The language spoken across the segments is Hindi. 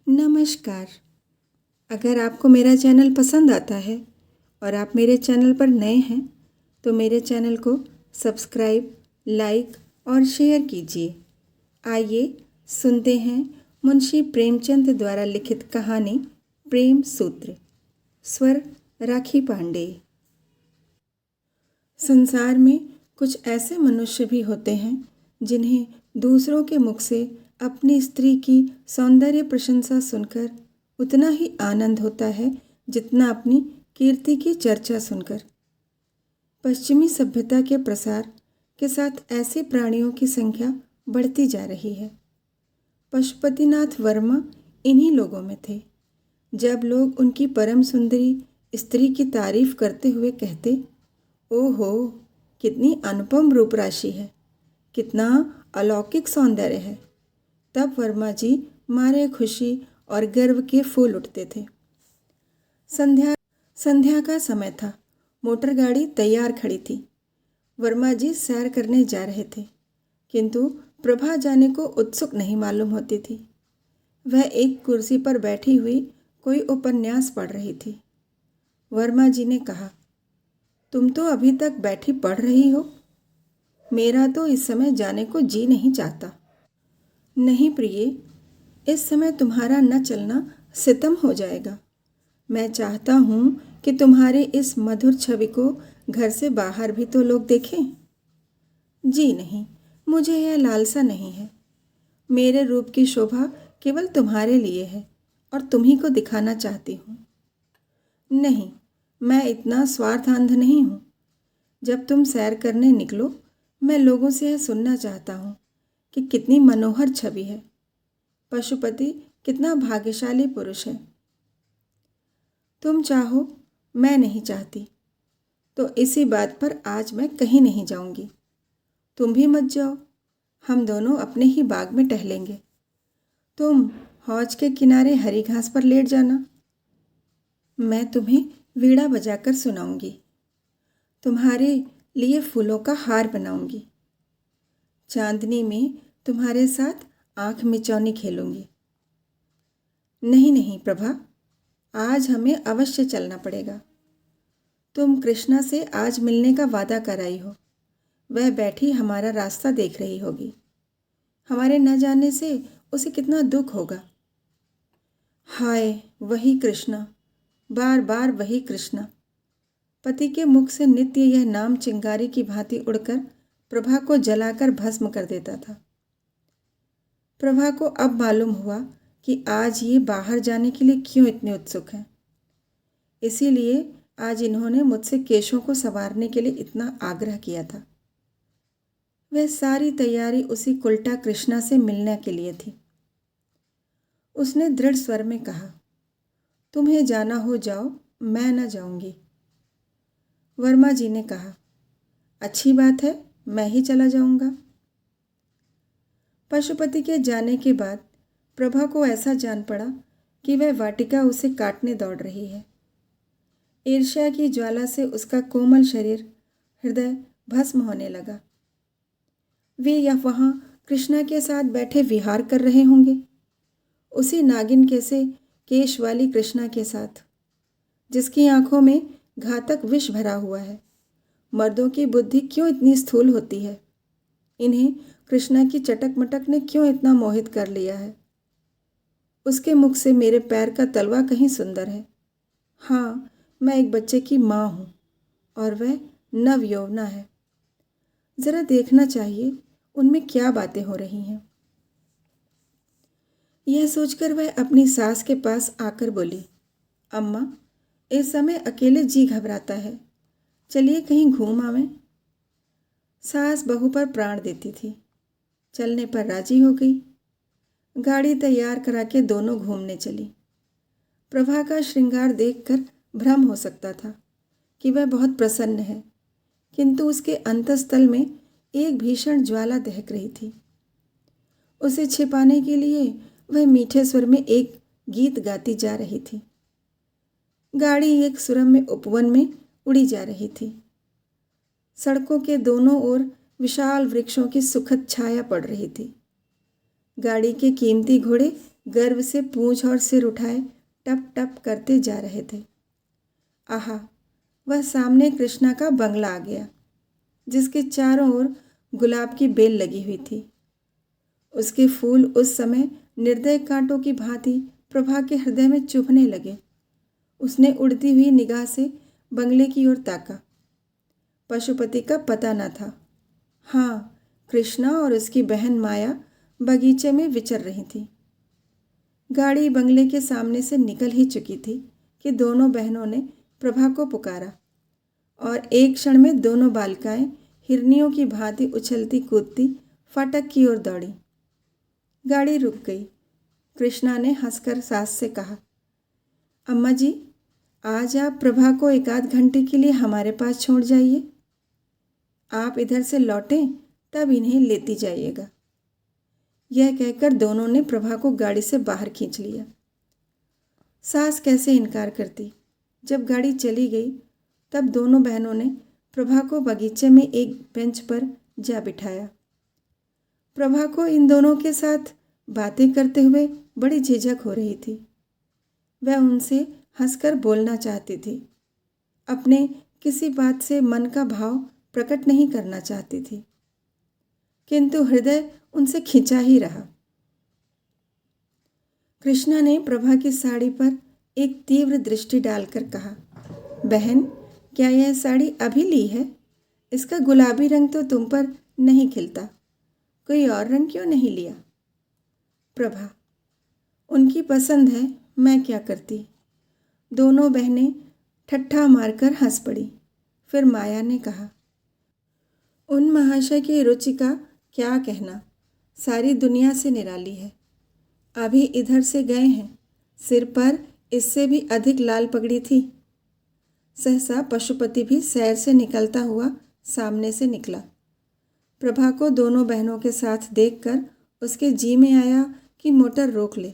नमस्कार। अगर आपको मेरा चैनल पसंद आता है और आप मेरे चैनल पर नए हैं तो मेरे चैनल को सब्सक्राइब, लाइक और शेयर कीजिए। आइए सुनते हैं मुंशी प्रेमचंद द्वारा लिखित कहानी प्रेम सूत्र। स्वर राखी पांडे। संसार में कुछ ऐसे मनुष्य भी होते हैं जिन्हें दूसरों के मुख से अपनी स्त्री की सौंदर्य प्रशंसा सुनकर उतना ही आनंद होता है जितना अपनी कीर्ति की चर्चा सुनकर। पश्चिमी सभ्यता के प्रसार के साथ ऐसे प्राणियों की संख्या बढ़ती जा रही है। पशुपतिनाथ वर्मा इन्हीं लोगों में थे। जब लोग उनकी परम सुंदरी स्त्री की तारीफ करते हुए कहते, ओहो, कितनी अनुपम रूप राशि है, कितना अलौकिक सौंदर्य है, तब वर्मा जी मारे खुशी और गर्व के फूल उठते थे। संध्या का समय था। मोटर गाड़ी तैयार खड़ी थी। वर्मा जी सैर करने जा रहे थे, किंतु प्रभा जाने को उत्सुक नहीं मालूम होती थी। वह एक कुर्सी पर बैठी हुई कोई उपन्यास पढ़ रही थी। वर्मा जी ने कहा, तुम तो अभी तक बैठी पढ़ रही हो, मेरा तो इस समय जाने को जी नहीं चाहता। नहीं प्रिय, इस समय तुम्हारा न चलना सितम हो जाएगा। मैं चाहता हूँ कि तुम्हारी इस मधुर छवि को घर से बाहर भी तो लोग देखें। जी नहीं, मुझे यह लालसा नहीं है। मेरे रूप की शोभा केवल तुम्हारे लिए है और तुम्ही को दिखाना चाहती हूँ। नहीं, मैं इतना स्वार्थांध नहीं हूँ। जब तुम सैर करने निकलो, मैं लोगों से यह सुनना चाहता हूँ कि कितनी मनोहर छवि है, पशुपति कितना भाग्यशाली पुरुष है। तुम चाहो, मैं नहीं चाहती, तो इसी बात पर आज मैं कहीं नहीं जाऊंगी। तुम भी मत जाओ, हम दोनों अपने ही बाग में टहलेंगे। तुम हौज के किनारे हरी घास पर लेट जाना। मैं तुम्हें वीणा बजाकर सुनाऊंगी, तुम्हारे लिए फूलों का हार बनाऊंगी। चांदनी में तुम्हारे साथ आंख मिचौनी खेलूंगी। नहीं नहीं प्रभा, आज हमें अवश्य चलना पड़ेगा। तुम कृष्णा से आज मिलने का वादा कराई हो। वह बैठी हमारा रास्ता देख रही होगी। हमारे न जाने से उसे कितना दुख होगा। हाय, वही कृष्णा, बार बार वही कृष्णा। पति के मुख से नित्य यह नाम चिंगारी की भांति उड़कर प्रभा को जलाकर भस्म कर देता था। प्रभा को अब मालूम हुआ कि आज ये बाहर जाने के लिए क्यों इतने उत्सुक हैं। इसीलिए आज इन्होंने मुझसे केशों को संवारने के लिए इतना आग्रह किया था। वह सारी तैयारी उसी कुलटा कृष्णा से मिलने के लिए थी। उसने दृढ़ स्वर में कहा, तुम्हें जाना हो जाओ, मैं न जाऊंगी। वर्मा जी ने कहा, अच्छी बात है, मैं ही चला जाऊंगा। पशुपति के जाने के बाद प्रभा को ऐसा जान पड़ा कि वह वाटिका उसे काटने दौड़ रही है। ईर्ष्या की ज्वाला से उसका कोमल शरीर, हृदय भस्म होने लगा। वे या वहाँ कृष्णा के साथ बैठे विहार कर रहे होंगे, उसी नागिन के से केश वाली कृष्णा के साथ, जिसकी आंखों में घातक विष भरा हुआ है। मर्दों की बुद्धि क्यों इतनी स्थूल होती है? इन्हें कृष्णा की चटक मटक ने क्यों इतना मोहित कर लिया है? उसके मुख से मेरे पैर का तलवा कहीं सुंदर है। हाँ, मैं एक बच्चे की माँ हूँ और वह नव यौवना है। जरा देखना चाहिए उनमें क्या बातें हो रही हैं। यह सोचकर वह अपनी सास के पास आकर बोली, अम्मा, इस समय अकेले जी घबराता है, चलिए कहीं घूम आवें। सास बहू पर प्राण देती थी, चलने पर राजी हो गई। गाड़ी तैयार करा के दोनों घूमने चली। प्रभा का श्रृंगार देखकर भ्रम हो सकता था कि वह बहुत प्रसन्न है, किंतु उसके अंतस्तल में एक भीषण ज्वाला दहक रही थी। उसे छिपाने के लिए वह मीठे स्वर में एक गीत गाती जा रही थी। गाड़ी एक सुरम्य में उपवन में उड़ी जा रही थी। सड़कों के दोनों ओर विशाल वृक्षों की सुखद छाया पड़ रही थी। गाड़ी के कीमती घोड़े गर्व से पूंछ और सिर उठाए टप टप करते जा रहे थे। आहा, वह सामने कृष्णा का बंगला आ गया, जिसके चारों ओर गुलाब की बेल लगी हुई थी। उसके फूल उस समय निर्दय कांटों की भांति प्रभा के हृदय में चुभने लगे। उसने उड़ती हुई निगाह से बंगले की ओर ताका। पशुपति का पता न था। हाँ, कृष्णा और उसकी बहन माया बगीचे में विचर रही थी। गाड़ी बंगले के सामने से निकल ही चुकी थी कि दोनों बहनों ने प्रभा को पुकारा और एक क्षण में दोनों बालिकाएं हिरनियों की भांति उछलती कूदती फाटक की ओर दौड़ी। गाड़ी रुक गई। कृष्णा ने हंसकर सास से कहा, अम्मा जी, आज आप प्रभा को 1 आध घंटे के लिए हमारे पास छोड़ जाइए। आप इधर से लौटें तब इन्हें लेती जाइएगा। यह कहकर दोनों ने प्रभा को गाड़ी से बाहर खींच लिया। सास कैसे इनकार करती। जब गाड़ी चली गई तब दोनों बहनों ने प्रभा को बगीचे में एक बेंच पर जा बिठाया। प्रभा को इन दोनों के साथ बातें करते हुए बड़ी झिझक हो रही थी। वह उनसे हंसकर बोलना चाहती थी, अपने किसी बात से मन का भाव प्रकट नहीं करना चाहती थी, किंतु हृदय उनसे खिंचा ही रहा। कृष्णा ने प्रभा की साड़ी पर एक तीव्र दृष्टि डालकर कहा, बहन, क्या यह साड़ी अभी ली है? इसका गुलाबी रंग तो तुम पर नहीं खिलता, कोई और रंग क्यों नहीं लिया? प्रभा, उनकी पसंद है, मैं क्या करती। दोनों बहनें ठट्ठा मारकर हंस पड़ी। फिर माया ने कहा, उन महाशय की रुचि का क्या कहना, सारी दुनिया से निराली है। अभी इधर से गए हैं, सिर पर इससे भी अधिक लाल पगड़ी थी। सहसा पशुपति भी सैर से निकलता हुआ सामने से निकला। प्रभा को दोनों बहनों के साथ देखकर उसके जी में आया कि मोटर रोक ले।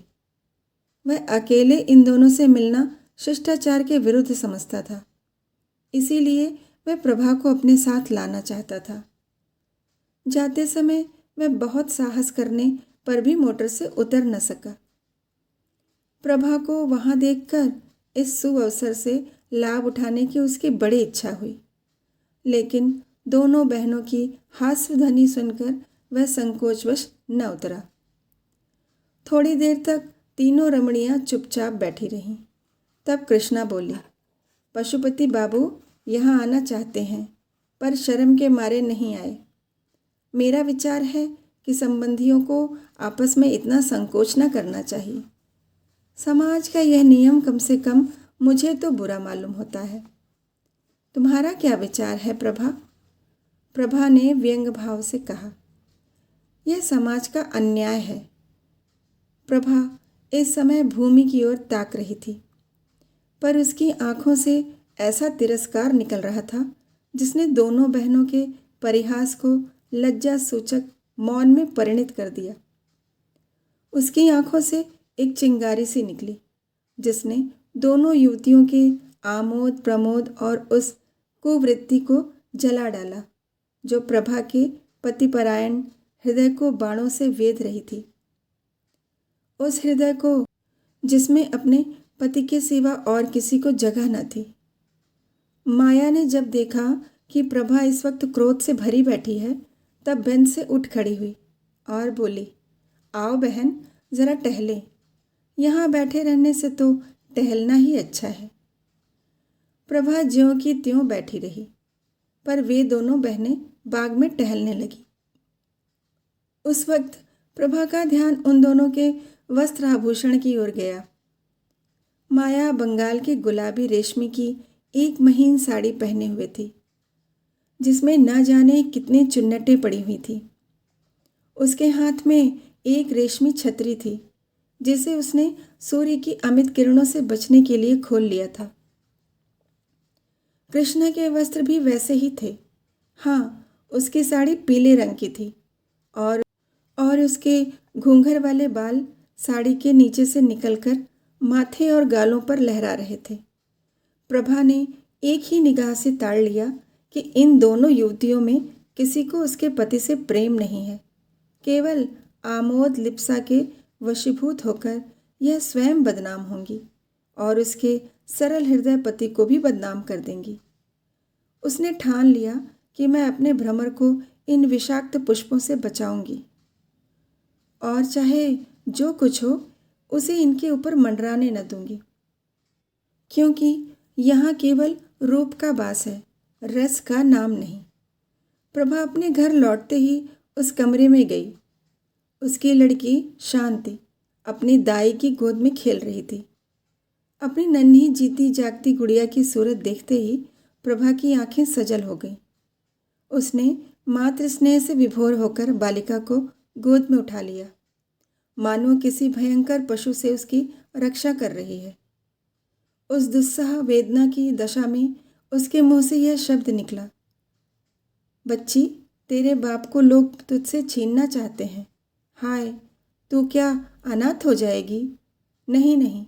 वह अकेले इन दोनों से मिलना शिष्टाचार के विरुद्ध समझता था, इसीलिए वह प्रभा को अपने साथ लाना चाहता था। जाते समय वह बहुत साहस करने पर भी मोटर से उतर न सका। प्रभा को वहां देखकर इस सुअवसर से लाभ उठाने की उसकी बड़ी इच्छा हुई, लेकिन दोनों बहनों की हास्य ध्वनि सुनकर वह संकोचवश न उतरा। थोड़ी देर तक तीनों रमणियां चुपचाप बैठी रहीं। तब कृष्णा बोली, पशुपति बाबू यहाँ आना चाहते हैं, पर शर्म के मारे नहीं आए। मेरा विचार है कि संबंधियों को आपस में इतना संकोच न करना चाहिए। समाज का यह नियम कम से कम मुझे तो बुरा मालूम होता है। तुम्हारा क्या विचार है प्रभा? प्रभा ने व्यंग भाव से कहा, यह समाज का अन्याय है। प्रभा इस समय भूमि की ओर ताक रही थी, पर उसकी आंखों से ऐसा तिरस्कार निकल रहा था जिसने दोनों बहनों के परिहास को लज्जा सूचक मौन में परिणित कर दिया। उसकी आंखों से एक चिंगारी सी निकली जिसने दोनों युवतियों के आमोद प्रमोद और उस कुवृत्ति को जला डाला जो प्रभा के पतिपरायण हृदय को बाणों से वेध रही थी। उस हृदय को जिसमें अपने पति के सिवा और किसी को जगह न थी। माया ने जब देखा कि प्रभा इस वक्त क्रोध से भरी बैठी है, तब बेंच से उठ खड़ी हुई और बोली, आओ बहन, ज़रा टहलें। यहाँ बैठे रहने से तो टहलना ही अच्छा है। प्रभा ज्यों की त्यों बैठी रही, पर वे दोनों बहनें बाग में टहलने लगी। उस वक्त प्रभा का ध्यान उन दोनों के वस्त्र आभूषण की ओर गया। माया बंगाल की गुलाबी रेशमी की एक महीन साड़ी पहने हुए थी, जिसमें न जाने कितने चुन्नटें पड़ी हुई थी। उसके हाथ में एक रेशमी छतरी थी, जिसे उसने सूर्य की अमित किरणों से बचने के लिए खोल लिया था। कृष्ण के वस्त्र भी वैसे ही थे। हाँ, उसकी साड़ी पीले रंग की थी और उसके घूंघर वाले बाल साड़ी के नीचे से निकलकर माथे और गालों पर लहरा रहे थे। प्रभा ने एक ही निगाह से ताड़ लिया कि इन दोनों युवतियों में किसी को उसके पति से प्रेम नहीं है, केवल आमोद लिप्सा के वशीभूत होकर यह स्वयं बदनाम होंगी और उसके सरल हृदय पति को भी बदनाम कर देंगी। उसने ठान लिया कि मैं अपने भ्रमर को इन विषाक्त पुष्पों से बचाऊंगी और चाहे जो कुछ हो उसे इनके ऊपर मंडराने न दूंगी, क्योंकि यहाँ केवल रूप का वास है, रस का नाम नहीं। प्रभा अपने घर लौटते ही उस कमरे में गई। उसकी लड़की शांति अपनी दाई की गोद में खेल रही थी। अपनी नन्ही जीती जागती गुड़िया की सूरत देखते ही प्रभा की आंखें सजल हो गईं। उसने मातृ स्नेह से विभोर होकर बालिका को गोद में उठा लिया, मानो किसी भयंकर पशु से उसकी रक्षा कर रही है। उस दुस्सह वेदना की दशा में उसके मुंह से यह शब्द निकला, बच्ची, तेरे बाप को लोग तुझसे छीनना चाहते हैं। हाय, तू क्या अनाथ हो जाएगी? नहीं नहीं,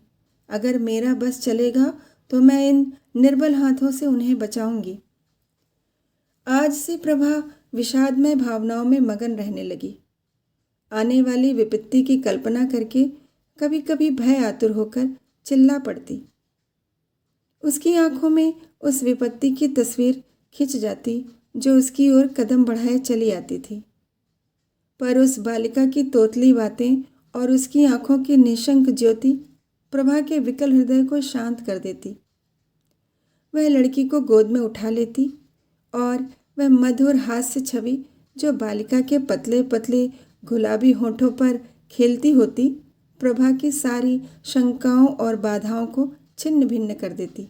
अगर मेरा बस चलेगा तो मैं इन निर्बल हाथों से उन्हें बचाऊंगी। आज से प्रभा विषादमय भावनाओं में मगन रहने लगी। आने वाली विपत्ति की कल्पना करके कभी कभी भय आतुर होकर चिल्ला पड़ती। उसकी आंखों में उस विपत्ति की तस्वीर खिंच जाती जो उसकी ओर कदम बढ़ाए चली आती थी। पर उस बालिका की तोतली बातें और उसकी आंखों की निशंक ज्योति प्रभा के विकल हृदय को शांत कर देती। वह लड़की को गोद में उठा लेती और वह मधुर हास्य छवि जो बालिका के पतले पतले गुलाबी होठों पर खेलती होती, प्रभा की सारी शंकाओं और बाधाओं को छिन्न भिन्न कर देती।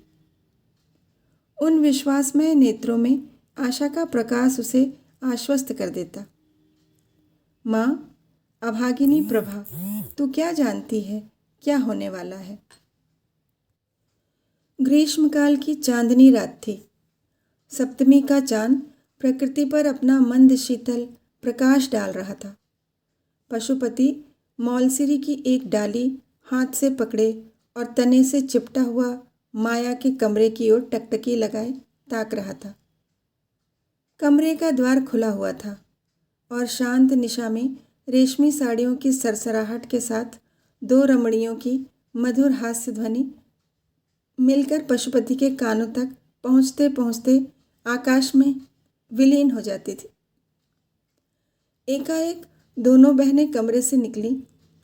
उन विश्वासमय नेत्रों में आशा का प्रकाश उसे आश्वस्त कर देता। माँ, अभागिनी प्रभा, तू क्या जानती है क्या होने वाला है? ग्रीष्मकाल की चांदनी रात थी। सप्तमी का चांद प्रकृति पर अपना मंद शीतल प्रकाश डाल रहा था। पशुपति मौलसिरी की एक डाली हाथ से पकड़े और तने से चिपटा हुआ माया के कमरे की ओर टकटकी लगाए ताक रहा था। कमरे का द्वार खुला हुआ था और शांत निशा में रेशमी साड़ियों की सरसराहट के साथ दो रमणियों की मधुर हास्य ध्वनि मिलकर पशुपति के कानों तक पहुँचते पहुँचते आकाश में विलीन हो जाती थी। एकाएक दोनों बहनें कमरे से निकली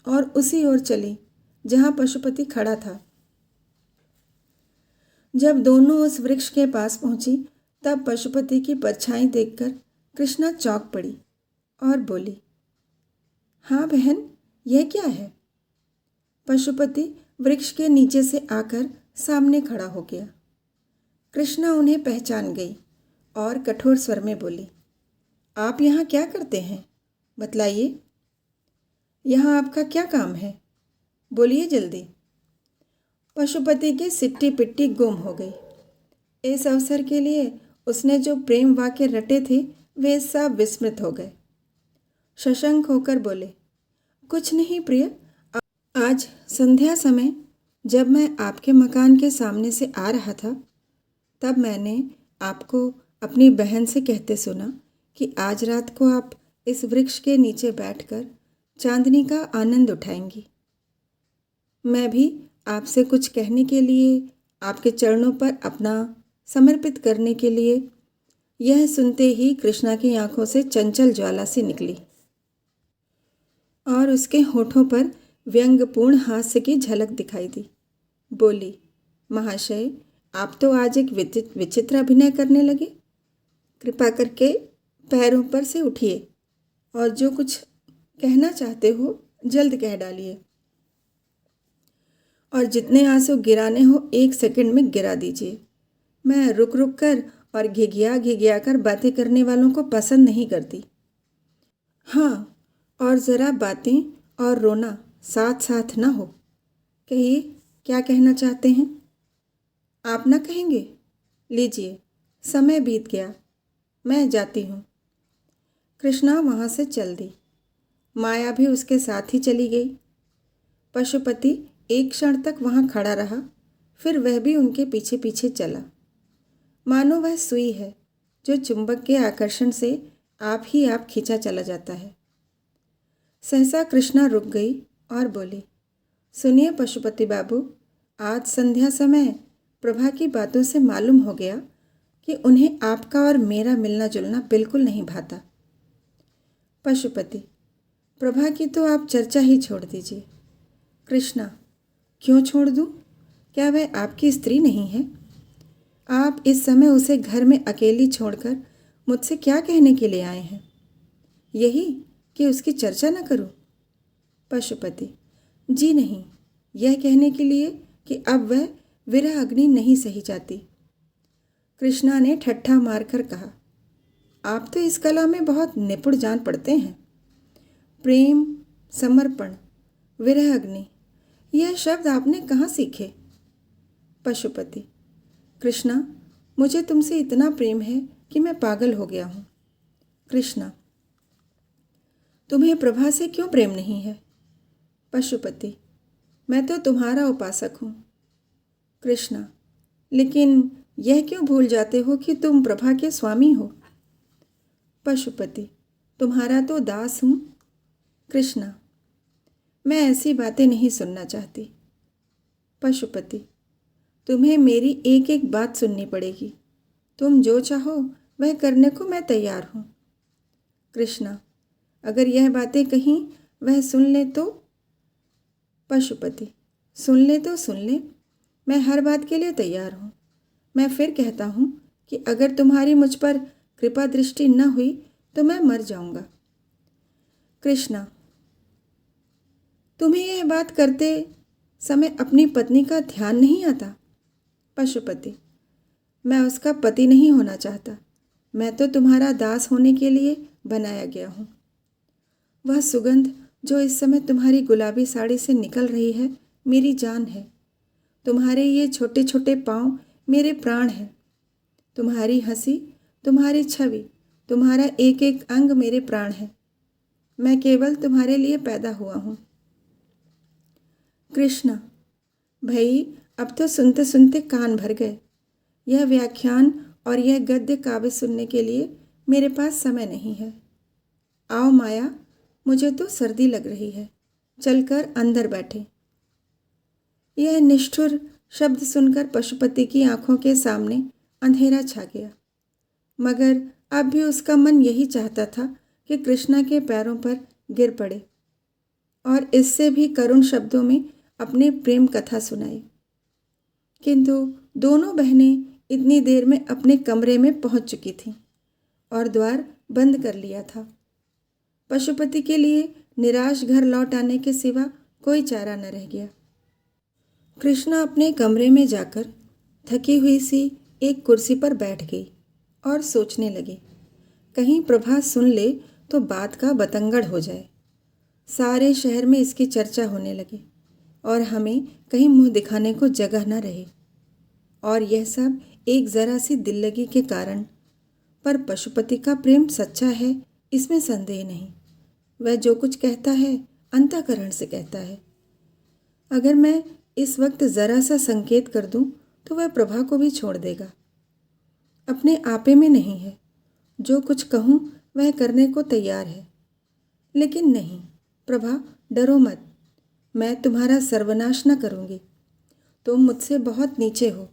और उसी ओर चली जहाँ पशुपति खड़ा था। जब दोनों उस वृक्ष के पास पहुंची तब पशुपति की परछाई देखकर कृष्णा चौंक पड़ी और बोली, हाँ बहन, यह क्या है? पशुपति वृक्ष के नीचे से आकर सामने खड़ा हो गया। कृष्णा उन्हें पहचान गई और कठोर स्वर में बोली, आप यहाँ क्या करते हैं? बतलाइए, यहाँ आपका क्या काम है? बोलिए जल्दी। पशुपति की सिट्टी पिट्टी गुम हो गई। इस अवसर के लिए उसने जो प्रेम वाक्य रटे थे वे सब विस्मृत हो गए। शशंक होकर बोले, कुछ नहीं प्रिय, आज संध्या समय जब मैं आपके मकान के सामने से आ रहा था तब मैंने आपको अपनी बहन से कहते सुना कि आज रात को आप इस वृक्ष के नीचे बैठकर चांदनी का आनंद उठाएंगी। मैं भी आपसे कुछ कहने के लिए, आपके चरणों पर अपना समर्पित करने के लिए। यह सुनते ही कृष्णा की आंखों से चंचल ज्वाला सी निकली और उसके होठों पर व्यंग्यपूर्ण हास्य की झलक दिखाई दी। बोली, महाशय, आप तो आज एक विचित्र अभिनय करने लगे। कृपा करके पैरों पर से उठिए और जो कुछ कहना चाहते हो जल्द कह डालिए और जितने आंसू गिराने हो 1 सेकंड में गिरा दीजिए। मैं रुक रुक कर और घिघिया कर बातें करने वालों को पसंद नहीं करती। हाँ, और ज़रा बातें और रोना साथ साथ ना हो। कहिए, क्या कहना चाहते हैं? आप ना कहेंगे? लीजिए, समय बीत गया, मैं जाती हूँ। कृष्णा वहाँ से चल दी। माया भी उसके साथ ही चली गई। पशुपति एक क्षण तक वहाँ खड़ा रहा, फिर वह भी उनके पीछे पीछे चला। मानो वह सुई है जो चुंबक के आकर्षण से आप ही आप खींचा चला जाता है। सहसा कृष्णा रुक गई और बोली, सुनिए पशुपति बाबू, आज संध्या समय प्रभा की बातों से मालूम हो गया कि उन्हें आपका और मेरा मिलना जुलना बिल्कुल नहीं भाता। पशुपति, प्रभा की तो आप चर्चा ही छोड़ दीजिए। कृष्णा, क्यों छोड़ दूं? क्या वह आपकी स्त्री नहीं है? आप इस समय उसे घर में अकेली छोड़कर मुझसे क्या कहने के लिए आए हैं? यही कि उसकी चर्चा न करूं? पशुपति, जी नहीं, यह कहने के लिए कि अब वह विरह अग्नि नहीं सही जाती। कृष्णा ने ठट्ठा मारकर कहा, आप तो इस कला में बहुत निपुण जान पड़ते हैं। प्रेम, समर्पण, विरह अग्नि, यह शब्द आपने कहाँ सीखे? पशुपति, कृष्णा, मुझे तुमसे इतना प्रेम है कि मैं पागल हो गया हूँ। कृष्णा, तुम्हें प्रभा से क्यों प्रेम नहीं है? पशुपति, मैं तो तुम्हारा उपासक हूँ। कृष्णा, लेकिन यह क्यों भूल जाते हो कि तुम प्रभा के स्वामी हो? पशुपति, तुम्हारा तो दास हूँ। कृष्णा, मैं ऐसी बातें नहीं सुनना चाहती। पशुपति, तुम्हें मेरी एक एक बात सुननी पड़ेगी। तुम जो चाहो वह करने को मैं तैयार हूँ। कृष्णा, अगर यह बातें कहीं वह सुन ले तो? पशुपति, सुन ले तो सुन ले, मैं हर बात के लिए तैयार हूँ। मैं फिर कहता हूँ कि अगर तुम्हारी मुझ पर कृपा दृष्टि न हुई तो मैं मर जाऊँगा। कृष्णा, तुम्हें यह बात करते समय अपनी पत्नी का ध्यान नहीं आता? पशुपति, मैं उसका पति नहीं होना चाहता। मैं तो तुम्हारा दास होने के लिए बनाया गया हूँ। वह सुगंध जो इस समय तुम्हारी गुलाबी साड़ी से निकल रही है मेरी जान है। तुम्हारे ये छोटे छोटे पाँव मेरे प्राण हैं। तुम्हारी हंसी, तुम्हारी छवि, तुम्हारा एक एक अंग मेरे प्राण है। मैं केवल तुम्हारे लिए पैदा हुआ हूँ। कृष्णा, भाई, अब तो सुनते सुनते कान भर गए। यह व्याख्यान और यह गद्य काव्य सुनने के लिए मेरे पास समय नहीं है। आओ माया, मुझे तो सर्दी लग रही है, चलकर अंदर बैठे। यह निष्ठुर शब्द सुनकर पशुपति की आंखों के सामने अंधेरा छा गया, मगर अब भी उसका मन यही चाहता था कि कृष्णा के पैरों पर गिर पड़े और इससे भी करुण शब्दों में अपनी प्रेम कथा सुनाई। किंतु दोनों बहनें इतनी देर में अपने कमरे में पहुंच चुकी थीं और द्वार बंद कर लिया था। पशुपति के लिए निराश घर लौट आने के सिवा कोई चारा न रह गया। कृष्णा अपने कमरे में जाकर थकी हुई सी एक कुर्सी पर बैठ गई और सोचने लगी, कहीं प्रभा सुन ले तो बात का बतंगड़ हो जाए। सारे शहर में इसकी चर्चा होने लगी और हमें कहीं मुंह दिखाने को जगह न रहे। और यह सब एक ज़रा सी दिल्लगी के कारण। पर पशुपति का प्रेम सच्चा है, इसमें संदेह नहीं। वह जो कुछ कहता है अंतःकरण से कहता है। अगर मैं इस वक्त ज़रा सा संकेत कर दूं तो वह प्रभा को भी छोड़ देगा। अपने आपे में नहीं है, जो कुछ कहूं वह करने को तैयार है। लेकिन नहीं प्रभा, डरो मत, मैं तुम्हारा सर्वनाश न करूंगी। तुम मुझसे बहुत नीचे हो।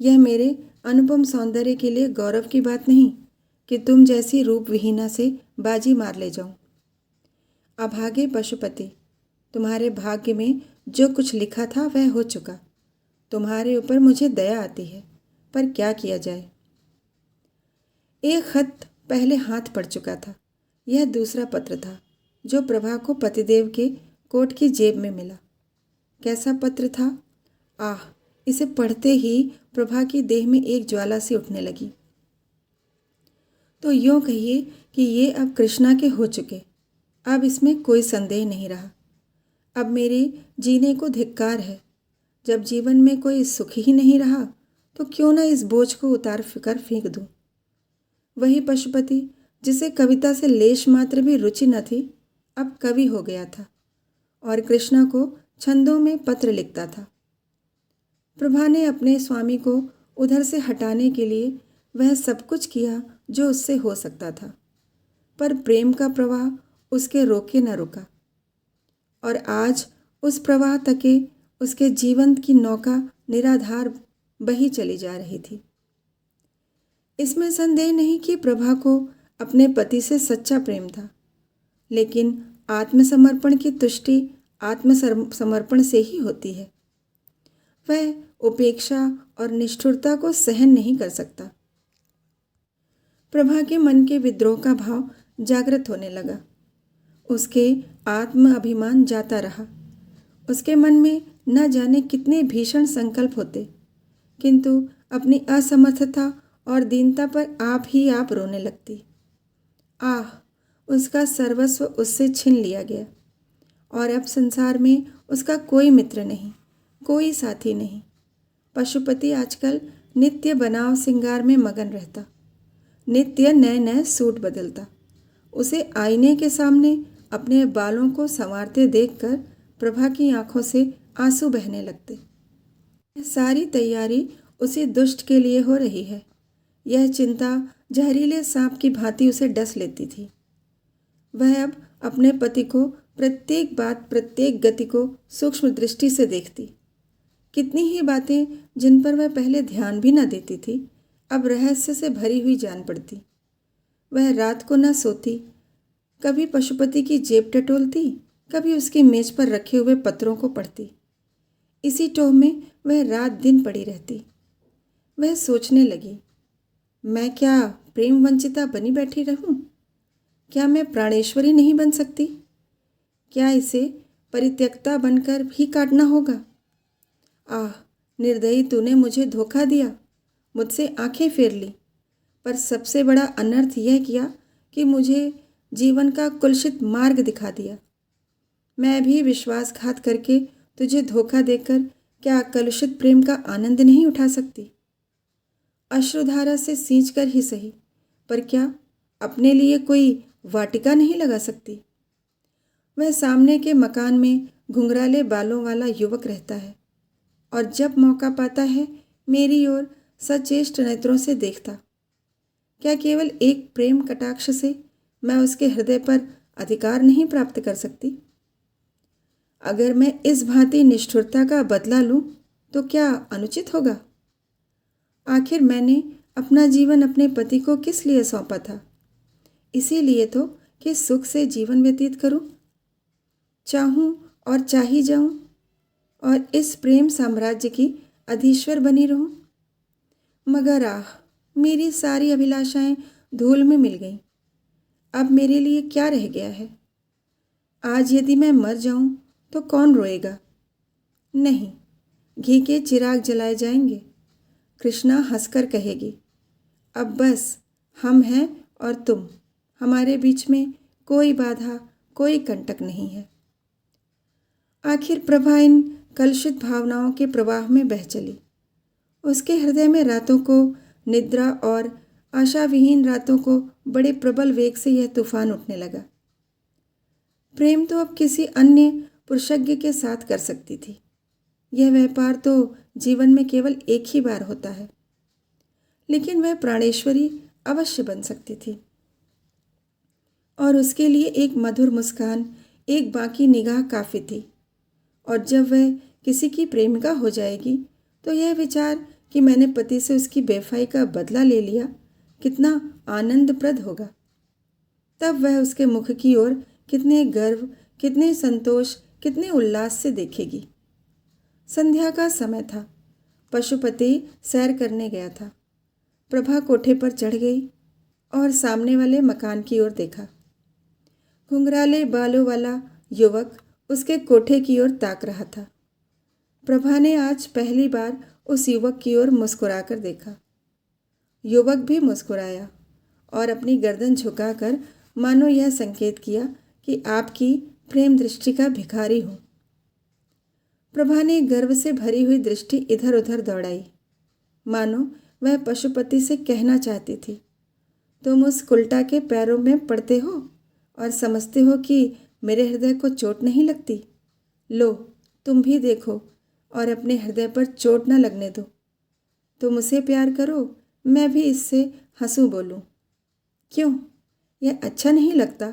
यह मेरे अनुपम सौंदर्य के लिए गौरव की बात नहीं कि तुम जैसी रूप विहीना से बाजी मार ले जाऊं। अभागे पशुपति, तुम्हारे भाग्य में जो कुछ लिखा था वह हो चुका। तुम्हारे ऊपर मुझे दया आती है, पर क्या किया जाए। एक खत पहले हाथ पड़ चुका था। यह दूसरा पत्र था जो प्रभा को पतिदेव के कोट की जेब में मिला। कैसा पत्र था! आह, इसे पढ़ते ही प्रभा की देह में एक ज्वाला सी उठने लगी। तो यूँ कहिए कि ये अब कृष्णा के हो चुके। अब इसमें कोई संदेह नहीं रहा। अब मेरे जीने को धिक्कार है। जब जीवन में कोई सुख ही नहीं रहा तो क्यों ना इस बोझ को उतार कर फेंक दूं। वही पशुपति जिसे कविता से लेश मात्र भी रुचि न थी, अब कवि हो गया था और कृष्णा को छंदों में पत्र लिखता था। प्रभा ने अपने स्वामी को उधर से हटाने के लिए वह सब कुछ किया जो उससे हो सकता था, पर प्रेम का प्रवाह उसके रोके न रुका। और आज उस प्रवाह तके उसके जीवन की नौका निराधार बही चली जा रही थी। इसमें संदेह नहीं कि प्रभा को अपने पति से सच्चा प्रेम था, लेकिन आत्मसमर्पण की तुष्टि आत्मसमर्पण से ही होती है। वह उपेक्षा और निष्ठुरता को सहन नहीं कर सकता। प्रभा के मन के विद्रोह का भाव जागृत होने लगा। उसके आत्म अभिमान जाता रहा। उसके मन में न जाने कितने भीषण संकल्प होते, किंतु अपनी असमर्थता और दीनता पर आप रोने लगती। आह, उसका सर्वस्व उससे छीन लिया गया और अब संसार में उसका कोई मित्र नहीं, कोई साथी नहीं। पशुपति आजकल नित्य बनाव सिंगार में मगन रहता, नित्य नए नए सूट बदलता। उसे आईने के सामने अपने बालों को संवारते देखकर प्रभा की आंखों से आंसू बहने लगते। सारी तैयारी उसी दुष्ट के लिए हो रही है। यह चिंता जहरीले सांप की भांति उसे डस लेती थी। वह अब अपने पति को प्रत्येक बात, प्रत्येक गति को सूक्ष्म दृष्टि से देखती। कितनी ही बातें जिन पर वह पहले ध्यान भी न देती थी, अब रहस्य से भरी हुई जान पड़ती। वह रात को न सोती, कभी पशुपति की जेब टटोलती, कभी उसकी मेज पर रखे हुए पत्रों को पढ़ती। इसी टोह में वह रात दिन पड़ी रहती। वह सोचने लगी, मैं क्या प्रेम वंचिता बनी बैठी रहूं? क्या मैं प्राणेश्वरी नहीं बन सकती? क्या इसे परित्यक्ता बनकर भी काटना होगा? आह, निर्दयी, तूने मुझे धोखा दिया, मुझसे आंखें फेर ली, पर सबसे बड़ा अनर्थ यह किया कि मुझे जीवन का कुलसित मार्ग दिखा दिया। मैं भी विश्वासघात करके तुझे धोखा देकर क्या कलुषित प्रेम का आनंद नहीं उठा सकती? अश्रुधारा से सींच कर ही सही, पर क्या अपने लिए कोई वाटिका नहीं लगा सकती? वह सामने के मकान में घुंघराले बालों वाला युवक रहता है और जब मौका पाता है मेरी ओर सचेष्ट नेत्रों से देखता। क्या केवल एक प्रेम कटाक्ष से मैं उसके हृदय पर अधिकार नहीं प्राप्त कर सकती? अगर मैं इस भांति निष्ठुरता का बदला लूं तो क्या अनुचित होगा? आखिर मैंने अपना जीवन अपने पति को किस लिए सौंपा था? इसीलिए तो कि सुख से जीवन व्यतीत करूं, चाहूं और चाही जाऊं और इस प्रेम साम्राज्य की अधीश्वर बनी रहूं। मगर आह, मेरी सारी अभिलाषाएं धूल में मिल गईं। अब मेरे लिए क्या रह गया है? आज यदि मैं मर जाऊं तो कौन रोएगा? नहीं, घी के चिराग जलाए जाएंगे। कृष्णा हंसकर कहेगी, अब बस हम हैं और तुम, हमारे बीच में कोई बाधा, कोई कंटक नहीं है। आखिर प्रभा इन कलुषित भावनाओं के प्रवाह में बह चली। उसके हृदय में रातों को निद्रा और आशाविहीन रातों को बड़े प्रबल वेग से यह तूफान उठने लगा। प्रेम तो अब किसी अन्य पुरुषज्ञ के साथ कर सकती थी। यह व्यापार तो जीवन में केवल एक ही बार होता है, लेकिन वह प्राणेश्वरी अवश्य बन सकती थी और उसके लिए एक मधुर मुस्कान, एक बाकी निगाह काफ़ी थी। और जब वह किसी की प्रेमिका हो जाएगी तो यह विचार कि मैंने पति से उसकी बेवफाई का बदला ले लिया कितना आनंदप्रद होगा। तब वह उसके मुख की ओर कितने गर्व, कितने संतोष, कितने उल्लास से देखेगी। संध्या का समय था। पशुपति सैर करने गया था। प्रभा कोठे पर चढ़ गई और सामने वाले मकान की ओर देखा। घुंघराले बालों वाला युवक उसके कोठे की ओर ताक रहा था। प्रभा ने आज पहली बार उस युवक की ओर मुस्कुराकर देखा। युवक भी मुस्कुराया और अपनी गर्दन झुकाकर मानो यह संकेत किया कि आपकी प्रेम दृष्टि का भिखारी हूँ। प्रभा ने गर्व से भरी हुई दृष्टि इधर उधर दौड़ाई, मानो वह पशुपति से कहना चाहती थी, तुम उस कुल्टा के पैरों में पड़ते हो और समझते हो कि मेरे हृदय को चोट नहीं लगती। लो, तुम भी देखो और अपने हृदय पर चोट न लगने दो। तुम उसे प्यार करो, मैं भी इससे हंसूं बोलूं। क्यों, यह अच्छा नहीं लगता?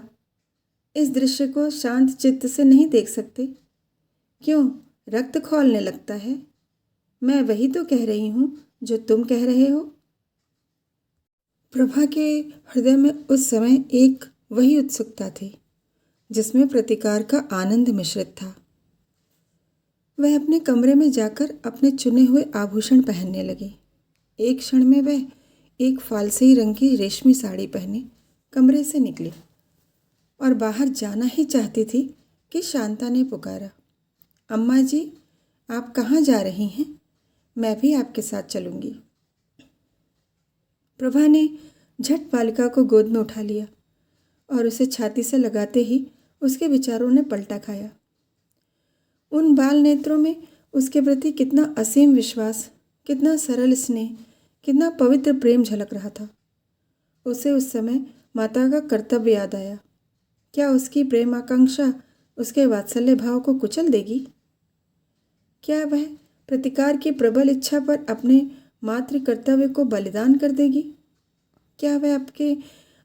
इस दृश्य को शांत चित्त से नहीं देख सकते? क्यों, रक्त खौलने लगता है? मैं वही तो कह रही हूँ जो तुम कह रहे हो। प्रभा के हृदय में उस समय एक वही उत्सुकता थी जिसमें प्रतिकार का आनंद मिश्रित था। वह अपने कमरे में जाकर अपने चुने हुए आभूषण पहनने लगी। एक क्षण में वह एक फालसी रंग की रेशमी साड़ी पहने कमरे से निकली और बाहर जाना ही चाहती थी कि शांता ने पुकारा, अम्मा जी, आप कहाँ जा रही हैं? मैं भी आपके साथ चलूँगी। प्रभा ने झट बालिका को गोद में उठा लिया और उसे छाती से लगाते ही उसके विचारों ने पलटा खाया। उन बाल नेत्रों में उसके प्रति कितना असीम विश्वास, कितना सरल स्नेह, कितना पवित्र प्रेम झलक रहा था। उसे उस समय माता का कर्तव्य याद आया। क्या उसकी प्रेम आकांक्षा उसके वात्सल्य भाव को कुचल देगी? क्या वह प्रतिकार की प्रबल इच्छा पर अपने मातृ कर्तव्य को बलिदान कर देगी? क्या वह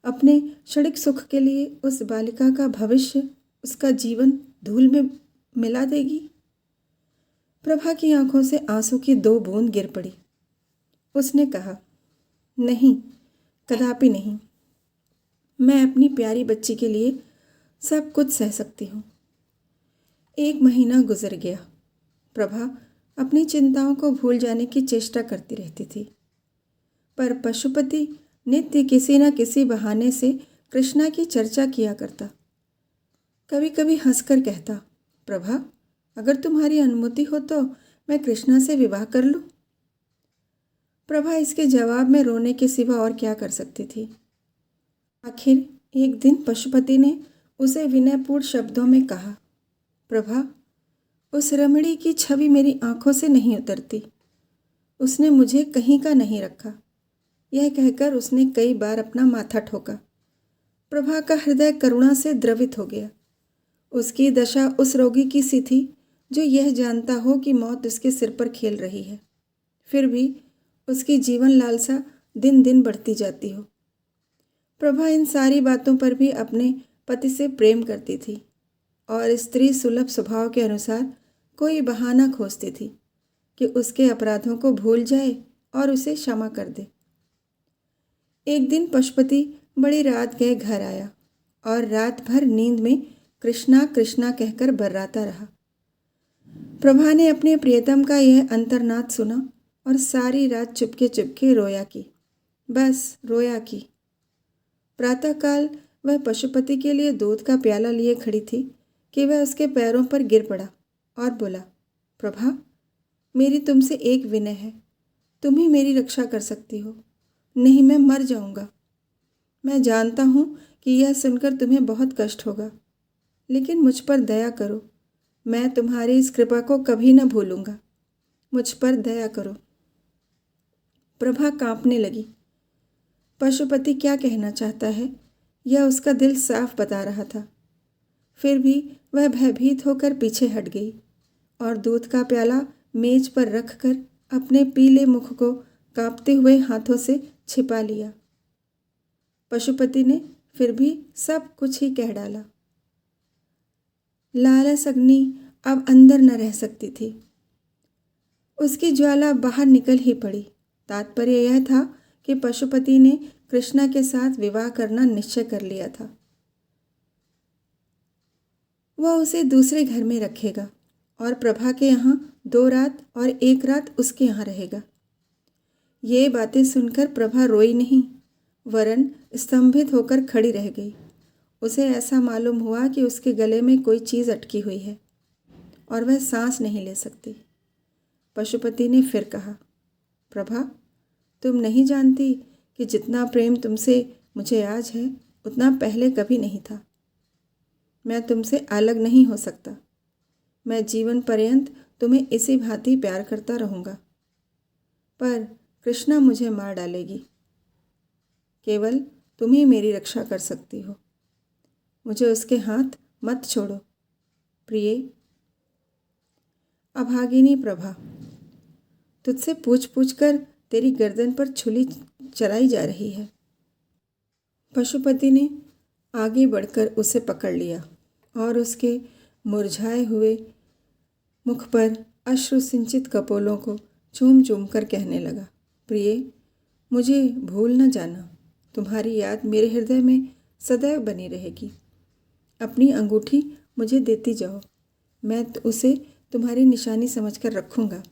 अपने क्षणिक सुख के लिए उस बालिका का भविष्य, उसका जीवन धूल में मिला देगी? प्रभा की आंखों से आंसू की 2 बूंद गिर पड़ी। उसने कहा, नहीं, कदापि नहीं। मैं अपनी प्यारी बच्ची के लिए सब कुछ सह सकती हूँ। 1 महीना गुजर गया। प्रभा अपनी चिंताओं को भूल जाने की चेष्टा करती रहती थी, पर पशुपति नित्य किसी न किसी बहाने से कृष्णा की चर्चा किया करता। कभी कभी हंसकर कहता, प्रभा, अगर तुम्हारी अनुमति हो तो मैं कृष्णा से विवाह कर लूं। प्रभा इसके जवाब में रोने के सिवा और क्या कर सकती थी। आखिर एक दिन पशुपति ने उसे विनयपूर्ण शब्दों में कहा, प्रभा, उस रमणी की छवि मेरी आंखों से नहीं उतरती। उसने मुझे कहीं का नहीं रखा। यह कहकर उसने कई बार अपना माथा ठोका। प्रभा का हृदय करुणा से द्रवित हो गया। उसकी दशा उस रोगी की सी थी जो यह जानता हो कि मौत उसके सिर पर खेल रही है, फिर भी उसकी जीवन लालसा दिन दिन बढ़ती जाती हो। प्रभा इन सारी बातों पर भी अपने पति से प्रेम करती थी और स्त्री सुलभ स्वभाव के अनुसार कोई बहाना खोजती थी कि उसके अपराधों को भूल जाए और उसे क्षमा कर दे। एक दिन पशुपति बड़ी रात गए घर आया और रात भर नींद में कृष्णा कृष्णा कहकर बर्राता रहा। प्रभा ने अपने प्रियतम का यह अंतर्नाद सुना और सारी रात चुपके चुपके रोया की, बस रोया की। प्रातःकाल वह पशुपति के लिए दूध का प्याला लिए खड़ी थी कि वह उसके पैरों पर गिर पड़ा और बोला, प्रभा, मेरी तुमसे एक विनय है। तुम ही मेरी रक्षा कर सकती हो, नहीं मैं मर जाऊंगा। मैं जानता हूँ कि यह सुनकर तुम्हें बहुत कष्ट होगा, लेकिन मुझ पर दया करो। मैं तुम्हारी इस कृपा को कभी न भूलूंगा। मुझ पर दया करो। प्रभा कांपने लगी। पशुपति क्या कहना चाहता है यह उसका दिल साफ बता रहा था। फिर भी वह भयभीत होकर पीछे हट गई और दूध का प्याला मेज पर रखकर अपने पीले मुख को कांपते हुए हाथों से छिपा लिया। पशुपति ने फिर भी सब कुछ ही कह डाला। लालस अग्नि अब अंदर न रह सकती थी। उसकी ज्वाला बाहर निकल ही पड़ी। तात्पर्य यह था कि पशुपति ने कृष्णा के साथ विवाह करना निश्चय कर लिया था। वह उसे दूसरे घर में रखेगा और प्रभा के यहाँ 2 रात और 1 रात उसके यहाँ रहेगा। ये बातें सुनकर प्रभा रोई नहीं, वरन स्तंभित होकर खड़ी रह गई। उसे ऐसा मालूम हुआ कि उसके गले में कोई चीज़ अटकी हुई है और वह सांस नहीं ले सकती। पशुपति ने फिर कहा, प्रभा, तुम नहीं जानती कि जितना प्रेम तुमसे मुझे आज है उतना पहले कभी नहीं था। मैं तुमसे अलग नहीं हो सकता। मैं जीवन पर्यंत तुम्हें इसी भांति प्यार करता रहूँगा, पर कृष्णा मुझे मार डालेगी। केवल तुम ही मेरी रक्षा कर सकती हो। मुझे उसके हाथ मत छोड़ो। प्रिय अभागिनी प्रभा, तुझसे पूछ पूछ कर तेरी गर्दन पर छुरी चलाई जा रही है। पशुपति ने आगे बढ़कर उसे पकड़ लिया और उसके मुरझाए हुए मुख पर अश्रु सिंचित कपोलों को चूम चूम कर कहने लगा, प्रिय, मुझे भूल न जाना। तुम्हारी याद मेरे हृदय में सदैव बनी रहेगी। अपनी अंगूठी मुझे देती जाओ, मैं उसे तुम्हारी निशानी समझकर रखूँगा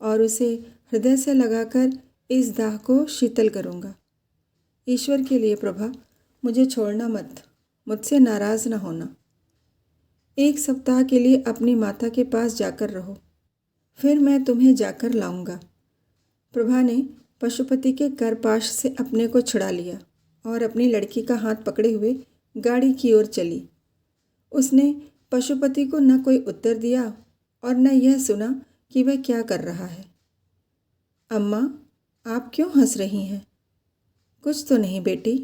और उसे हृदय से लगाकर इस दाह को शीतल करूँगा। ईश्वर के लिए प्रभा, मुझे छोड़ना मत, मुझसे नाराज़ न होना। 1 सप्ताह के लिए अपनी माता के पास जाकर रहो, फिर मैं तुम्हें जाकर लाऊंगा। प्रभा ने पशुपति के करपाश से अपने को छुड़ा लिया और अपनी लड़की का हाथ पकड़े हुए गाड़ी की ओर चली। उसने पशुपति को न कोई उत्तर दिया और न यह सुना कि वह क्या कर रहा है। अम्मा, आप क्यों हंस रही हैं? कुछ तो नहीं बेटी,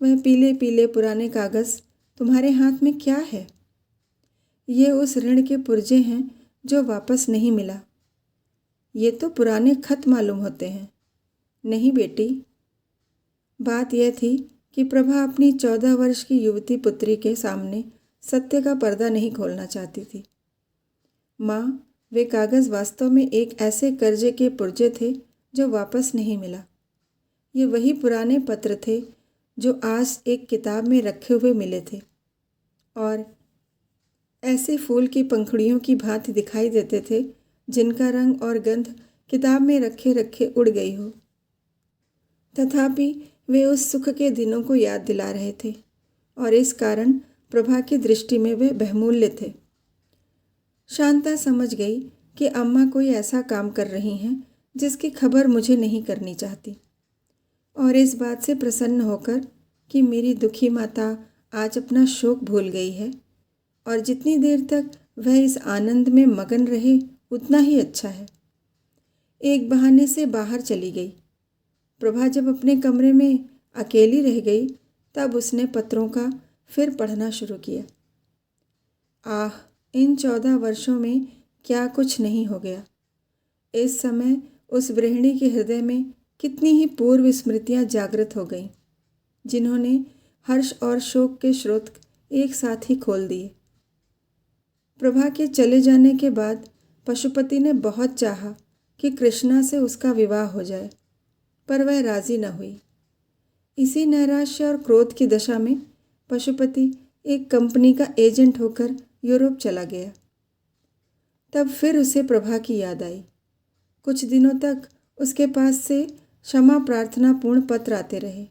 वह पीले पीले पुराने कागज़ तुम्हारे हाथ में क्या है? ये उस ऋण के पुर्जे हैं जो वापस नहीं मिला। ये तो पुराने खत मालूम होते हैं। नहीं बेटी, बात यह थी कि प्रभा अपनी 14 वर्ष की युवती पुत्री के सामने सत्य का पर्दा नहीं खोलना चाहती थी। माँ, वे कागज़ वास्तव में एक ऐसे कर्जे के पुर्जे थे जो वापस नहीं मिला। ये वही पुराने पत्र थे जो आज एक किताब में रखे हुए मिले थे और ऐसे फूल की पंखुड़ियों की भांति दिखाई देते थे जिनका रंग और गंध किताब में रखे रखे उड़ गई हो। तथापि वे उस सुख के दिनों को याद दिला रहे थे और इस कारण प्रभा की दृष्टि में वे बहुमूल्य थे। शांता समझ गई कि अम्मा कोई ऐसा काम कर रही हैं जिसकी खबर मुझे नहीं करनी चाहती, और इस बात से प्रसन्न होकर कि मेरी दुखी माता आज अपना शोक भूल गई है और जितनी देर तक वह इस आनंद में मगन रहे उतना ही अच्छा है, एक बहाने से बाहर चली गई। प्रभा जब अपने कमरे में अकेली रह गई तब उसने पत्रों का फिर पढ़ना शुरू किया। आह, इन 14 वर्षों में क्या कुछ नहीं हो गया। इस समय उस गृहिणी के हृदय में कितनी ही पूर्व स्मृतियाँ जागृत हो गईं, जिन्होंने हर्ष और शोक के स्रोत एक साथ ही खोल दिए। प्रभा के चले जाने के बाद पशुपति ने बहुत चाहा कि कृष्णा से उसका विवाह हो जाए, पर वह राजी न हुई। इसी नैराश्य और क्रोध की दशा में पशुपति एक कंपनी का एजेंट होकर यूरोप चला गया। तब फिर उसे प्रभा की याद आई। कुछ दिनों तक उसके पास से क्षमा प्रार्थना पूर्ण पत्र आते रहे,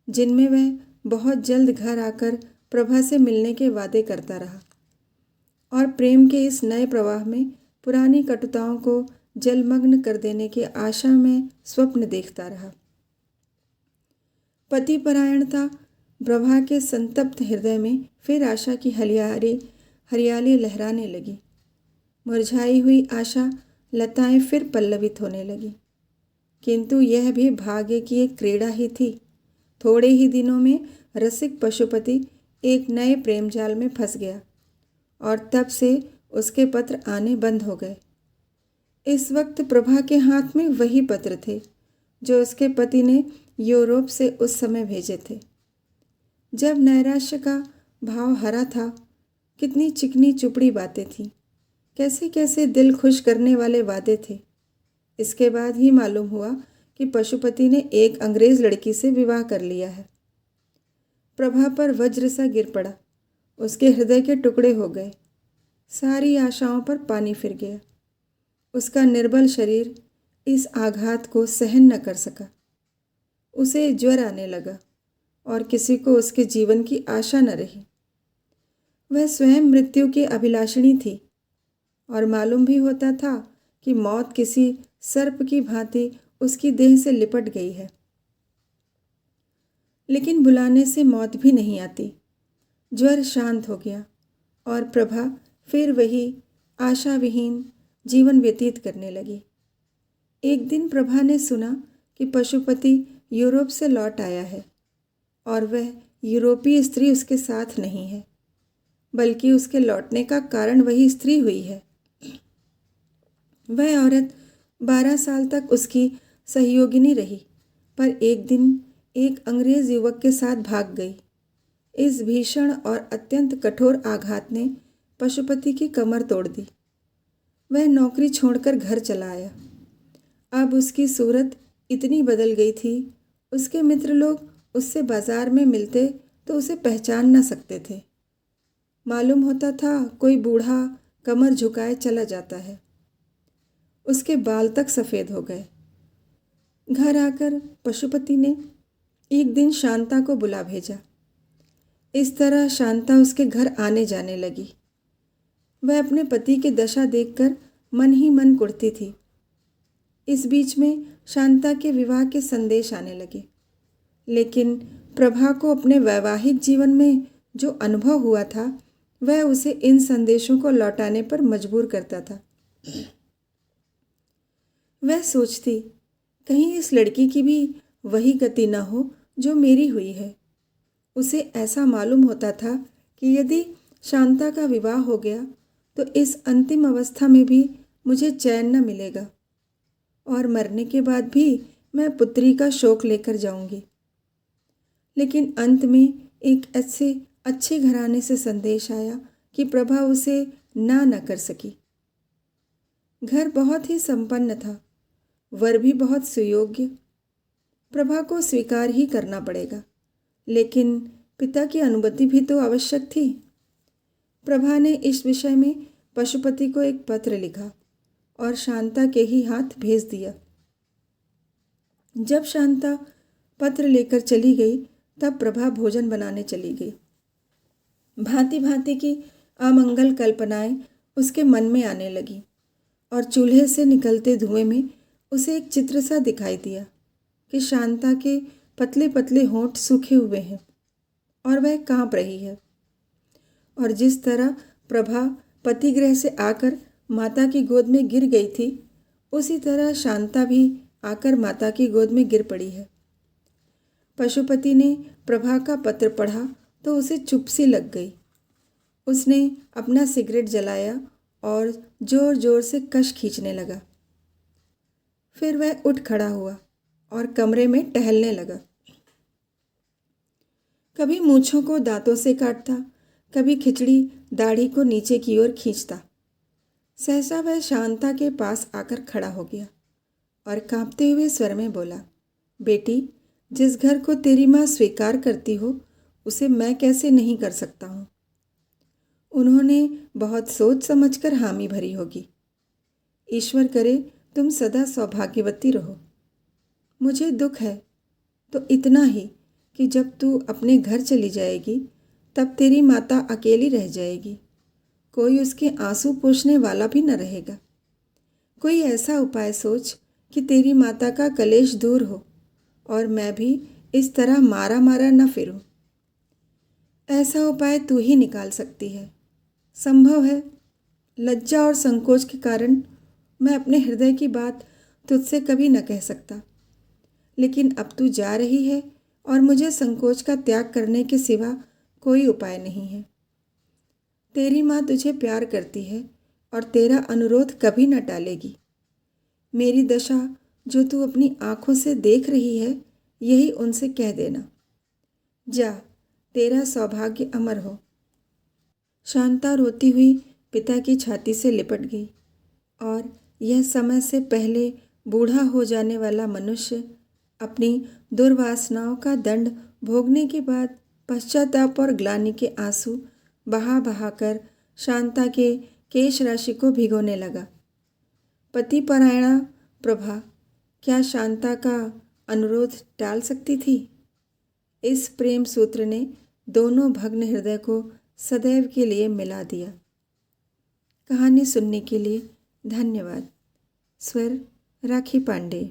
जिनमें वह बहुत जल्द घर आकर प्रभा से मिलने के वादे करता रहा और प्रेम के इस नए प्रवाह में पुरानी कटुताओं को जलमग्न कर देने की आशा में स्वप्न देखता रहा। पति परायणता प्रभा के संतप्त हृदय में फिर आशा की हरियाली लहराने लगी। मुरझाई हुई आशा लताएं फिर पल्लवित होने लगी, किंतु यह भी भाग्य की एक क्रीड़ा ही थी। थोड़े ही दिनों में रसिक पशुपति एक नए प्रेम जाल में फंस गया और तब से उसके पत्र आने बंद हो गए। इस वक्त प्रभा के हाथ में वही पत्र थे जो उसके पति ने यूरोप से उस समय भेजे थे, जब नैराश्य का भाव हरा था। कितनी चिकनी चुपड़ी बातें थीं, कैसे कैसे दिल खुश करने वाले वादे थे। इसके बाद ही मालूम हुआ कि पशुपति ने एक अंग्रेज लड़की से विवाह कर लिया है। प्रभा पर वज्र सा गिर पड़ा, उसके हृदय के टुकड़े हो गए, सारी आशाओं पर पानी फिर गया। उसका निर्बल शरीर इस आघात को सहन न कर सका। उसे ज्वर आने लगा और किसी को उसके जीवन की आशा न रही। वह स्वयं मृत्यु की अभिलाषिणी थी और मालूम भी होता था कि मौत किसी सर्प की भांति उसकी देह से लिपट गई है। लेकिन बुलाने से मौत भी नहीं आती। ज्वर शांत हो गया और प्रभा फिर वही आशाविहीन जीवन व्यतीत करने लगी। एक दिन प्रभा ने सुना कि पशुपति यूरोप से लौट आया है और वह यूरोपीय स्त्री उसके साथ नहीं है, बल्कि उसके लौटने का कारण वही स्त्री हुई है। वह औरत 12 साल तक उसकी सहयोगिनी रही, पर एक दिन एक अंग्रेज युवक के साथ भाग गई। इस भीषण और अत्यंत कठोर आघात ने पशुपति की कमर तोड़ दी वह नौकरी छोड़कर घर चला आया। अब उसकी सूरत इतनी बदल गई थी, उसके मित्र लोग उससे बाजार में मिलते तो उसे पहचान न सकते थे। मालूम होता था कोई बूढ़ा कमर झुकाए चला जाता है। उसके बाल तक सफ़ेद हो गए। घर आकर पशुपति ने एक दिन शांता को बुला भेजा। इस तरह शांता उसके घर आने जाने लगी। वह अपने पति की दशा देखकर मन ही मन कुढ़ती थी। इस बीच में शांता के विवाह के संदेश आने लगे, लेकिन प्रभा को अपने वैवाहिक जीवन में जो अनुभव हुआ था वह उसे इन संदेशों को लौटाने पर मजबूर करता था। वह सोचती, कहीं इस लड़की की भी वही गति न हो जो मेरी हुई है। उसे ऐसा मालूम होता था कि यदि शांता का विवाह हो गया तो इस अंतिम अवस्था में भी मुझे चैन न मिलेगा और मरने के बाद भी मैं पुत्री का शोक लेकर जाऊंगी। लेकिन अंत में एक ऐसे अच्छे घराने से संदेश आया कि प्रभा उसे ना न कर सकी। घर बहुत ही संपन्न था, वर भी बहुत सुयोग्य। प्रभा को स्वीकार ही करना पड़ेगा, लेकिन पिता की अनुमति भी तो आवश्यक थी। प्रभा ने इस विषय में पशुपति को एक पत्र लिखा और शांता के ही हाथ भेज दिया। जब शांता पत्र लेकर चली गई तब प्रभा भोजन बनाने चली गई। भांति भांति की अमंगल कल्पनाएं उसके मन में आने लगी और चूल्हे से निकलते धुएं में उसे एक चित्र सा दिखाई दिया कि शांता के पतले पतले होंठ सूखे हुए हैं और वह कांप रही है। और जिस तरह प्रभा पतिगृह से आकर माता की गोद में गिर गई थी, उसी तरह शांता भी आकर माता की गोद में गिर पड़ी है। पशुपति ने प्रभा का पत्र पढ़ा तो उसे चुप सी लग गई। उसने अपना सिगरेट जलाया और जोर जोर से कश खींचने लगा। फिर वह उठ खड़ा हुआ और कमरे में टहलने लगा। कभी मूंछों को दांतों से काटता, कभी खिचड़ी दाढ़ी को नीचे की ओर खींचता। सहसा वह शांता के पास आकर खड़ा हो गया और कांपते हुए स्वर में बोला, बेटी, जिस घर को तेरी माँ स्वीकार करती हो उसे मैं कैसे नहीं कर सकता हूँ। उन्होंने बहुत सोच समझकर हामी भरी होगी। ईश्वर करे तुम सदा सौभाग्यवती रहो। मुझे दुख है तो इतना ही कि जब तू अपने घर चली जाएगी तब तेरी माता अकेली रह जाएगी। कोई उसके आंसू पोंछने वाला भी न रहेगा। कोई ऐसा उपाय सोच कि तेरी माता का कलेश दूर हो और मैं भी इस तरह मारा मारा न फिरूं। ऐसा उपाय तू ही निकाल सकती है। संभव है लज्जा और संकोच के कारण मैं अपने हृदय की बात तुझसे कभी न कह सकता, लेकिन अब तू जा रही है और मुझे संकोच का त्याग करने के सिवा कोई उपाय नहीं है। तेरी माँ तुझे प्यार करती है और तेरा अनुरोध कभी न टालेगी। मेरी दशा जो तू अपनी आँखों से देख रही है, यही उनसे कह देना। जा, तेरा सौभाग्य अमर हो। शांता रोती हुई पिता की छाती से लिपट गई और यह समय से पहले बूढ़ा हो जाने वाला मनुष्य अपनी दुर्वासनाओं का दंड भोगने के बाद पश्चाताप और ग्लानि के आंसू बहा बहाकर शांता के केश राशि को भिगोने लगा। पतिपरायणा प्रभा क्या शांता का अनुरोध टाल सकती थी? इस प्रेम सूत्र ने दोनों भग्न हृदय को सदैव के लिए मिला दिया। कहानी सुनने के लिए धन्यवाद। स्वर राखी पांडे।